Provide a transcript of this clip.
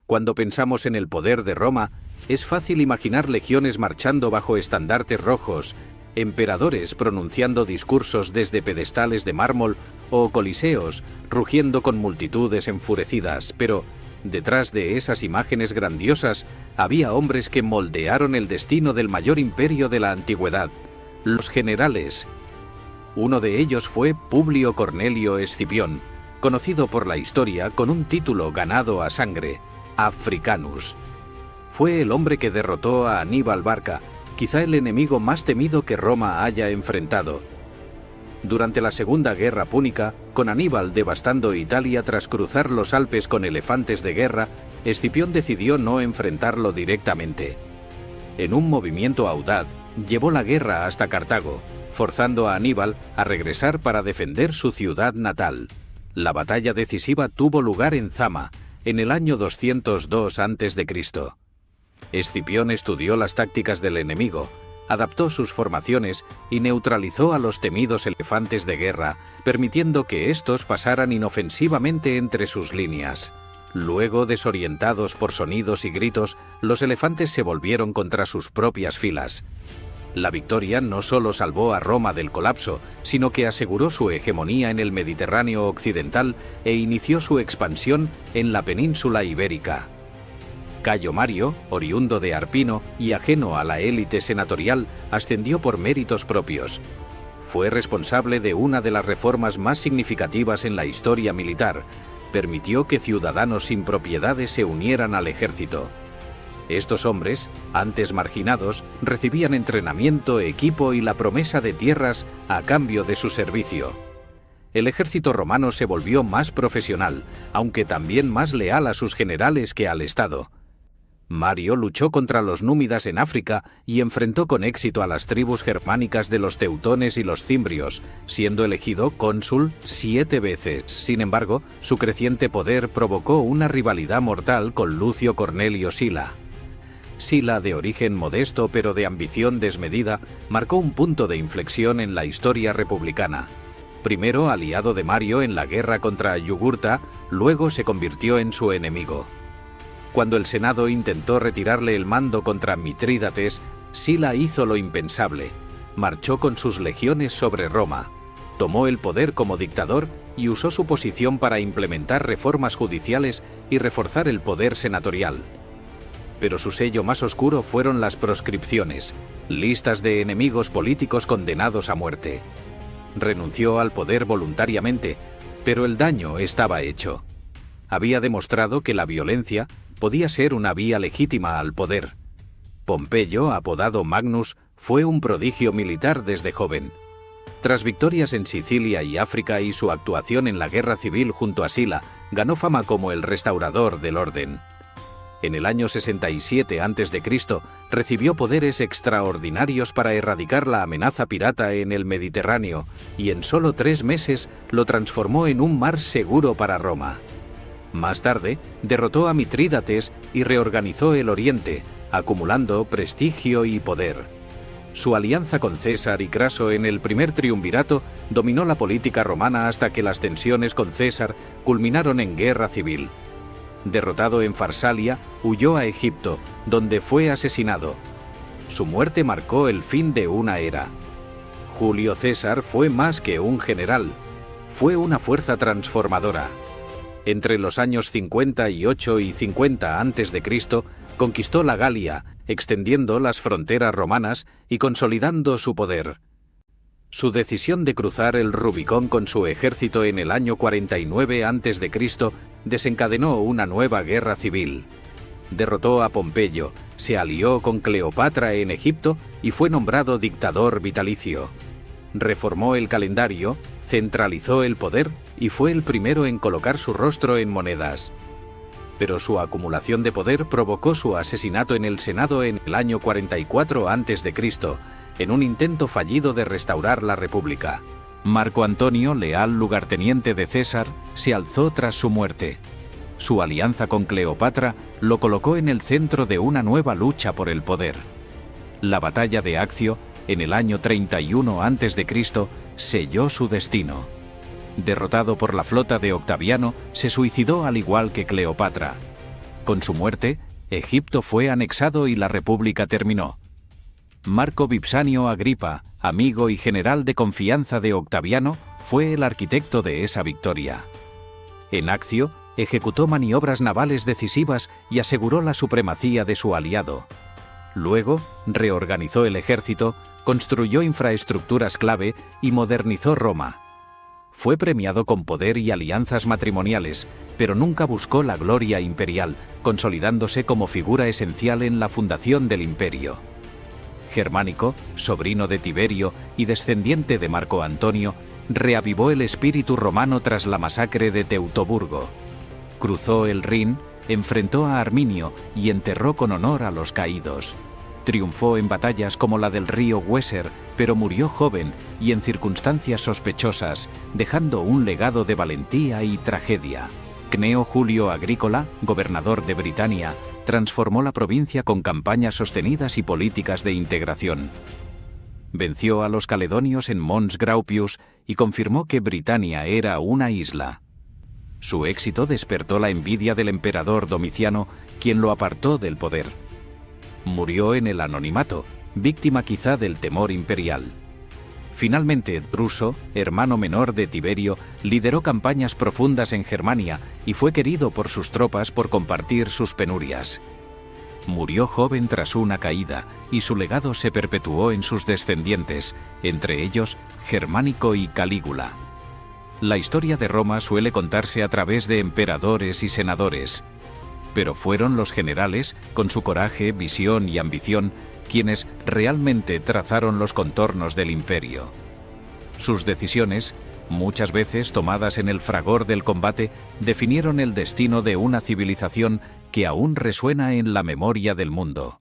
Cuando pensamos en el poder de Roma, es fácil imaginar legiones marchando bajo estandartes rojos, emperadores pronunciando discursos desde pedestales de mármol o coliseos rugiendo con multitudes enfurecidas, pero detrás de esas imágenes grandiosas había hombres que moldearon el destino del mayor imperio de la antigüedad, los generales. Uno de ellos fue Publio Cornelio Escipión, conocido por la historia con un título ganado a sangre, Africanus. Fue el hombre que derrotó a Aníbal Barca, quizá el enemigo más temido que Roma haya enfrentado. Durante la Segunda Guerra Púnica, con Aníbal devastando Italia tras cruzar los Alpes con elefantes de guerra, Escipión decidió no enfrentarlo directamente. En un movimiento audaz, llevó la guerra hasta Cartago, forzando a Aníbal a regresar para defender su ciudad natal. La batalla decisiva tuvo lugar en Zama, en el año 202 a.C. Escipión estudió las tácticas del enemigo, adaptó sus formaciones y neutralizó a los temidos elefantes de guerra, permitiendo que estos pasaran inofensivamente entre sus líneas. Luego, desorientados por sonidos y gritos, los elefantes se volvieron contra sus propias filas. La victoria no solo salvó a Roma del colapso, sino que aseguró su hegemonía en el Mediterráneo occidental e inició su expansión en la península ibérica. Cayo Mario, oriundo de Arpino y ajeno a la élite senatorial, ascendió por méritos propios. Fue responsable de una de las reformas más significativas en la historia militar. Permitió que ciudadanos sin propiedades se unieran al ejército. Estos hombres, antes marginados, recibían entrenamiento, equipo y la promesa de tierras a cambio de su servicio. El ejército romano se volvió más profesional, aunque también más leal a sus generales que al Estado. Mario luchó contra los númidas en África y enfrentó con éxito a las tribus germánicas de los teutones y los cimbrios, siendo elegido cónsul 7 veces. Sin embargo, su creciente poder provocó una rivalidad mortal con Lucio Cornelio Sila. Sila, de origen modesto pero de ambición desmedida, marcó un punto de inflexión en la historia republicana. Primero aliado de Mario en la guerra contra Yugurta, luego se convirtió en su enemigo. Cuando el Senado intentó retirarle el mando contra Mitrídates, Sila hizo lo impensable. Marchó con sus legiones sobre Roma, tomó el poder como dictador y usó su posición para implementar reformas judiciales y reforzar el poder senatorial. Pero su sello más oscuro fueron las proscripciones, listas de enemigos políticos condenados a muerte. Renunció al poder voluntariamente, pero el daño estaba hecho. Había demostrado que la violencia podía ser una vía legítima al poder. Pompeyo, apodado Magnus, fue un prodigio militar desde joven. Tras victorias en Sicilia y África y su actuación en la guerra civil junto a Sila, ganó fama como el restaurador del orden. En el año 67 a.C. recibió poderes extraordinarios para erradicar la amenaza pirata en el Mediterráneo y en solo 3 meses lo transformó en un mar seguro para Roma. Más tarde, derrotó a Mitrídates y reorganizó el Oriente, acumulando prestigio y poder. Su alianza con César y Craso en el primer triunvirato dominó la política romana hasta que las tensiones con César culminaron en guerra civil. Derrotado en Farsalia, huyó a Egipto, donde fue asesinado. Su muerte marcó el fin de una era. Julio César fue más que un general, fue una fuerza transformadora. Entre los años 58 y 50 a.C., conquistó la Galia, extendiendo las fronteras romanas y consolidando su poder. Su decisión de cruzar el Rubicón con su ejército en el año 49 a.C. desencadenó una nueva guerra civil. Derrotó a Pompeyo, se alió con Cleopatra en Egipto y fue nombrado dictador vitalicio. Reformó el calendario, centralizó el poder y fue el primero en colocar su rostro en monedas. Pero su acumulación de poder provocó su asesinato en el Senado en el año 44 a.C., en un intento fallido de restaurar la República. Marco Antonio, leal lugarteniente de César, se alzó tras su muerte. Su alianza con Cleopatra lo colocó en el centro de una nueva lucha por el poder. La batalla de Accio, en el año 31 a.C., selló su destino. Derrotado por la flota de Octaviano, se suicidó al igual que Cleopatra. Con su muerte, Egipto fue anexado y la república terminó. Marco Vipsanio Agripa, amigo y general de confianza de Octaviano, fue el arquitecto de esa victoria. En Accio, ejecutó maniobras navales decisivas y aseguró la supremacía de su aliado. Luego, reorganizó el ejército, construyó infraestructuras clave y modernizó Roma. Fue premiado con poder y alianzas matrimoniales, pero nunca buscó la gloria imperial, consolidándose como figura esencial en la fundación del imperio. Germánico, sobrino de Tiberio y descendiente de Marco Antonio, reavivó el espíritu romano tras la masacre de Teutoburgo. Cruzó el Rin, enfrentó a Arminio y enterró con honor a los caídos. Triunfó en batallas como la del río Weser, pero murió joven y en circunstancias sospechosas, dejando un legado de valentía y tragedia. Cneo Julio Agrícola, gobernador de Britania, transformó la provincia con campañas sostenidas y políticas de integración. Venció a los caledonios en Mons Graupius y confirmó que Britania era una isla. Su éxito despertó la envidia del emperador Domiciano, quien lo apartó del poder. Murió en el anonimato, víctima quizá del temor imperial. Finalmente, Druso, hermano menor de Tiberio, lideró campañas profundas en Germania y fue querido por sus tropas por compartir sus penurias. Murió joven tras una caída, y su legado se perpetuó en sus descendientes, entre ellos Germánico y Calígula. La historia de Roma suele contarse a través de emperadores y senadores, pero fueron los generales, con su coraje, visión y ambición, quienes realmente trazaron los contornos del imperio. Sus decisiones, muchas veces tomadas en el fragor del combate, definieron el destino de una civilización que aún resuena en la memoria del mundo.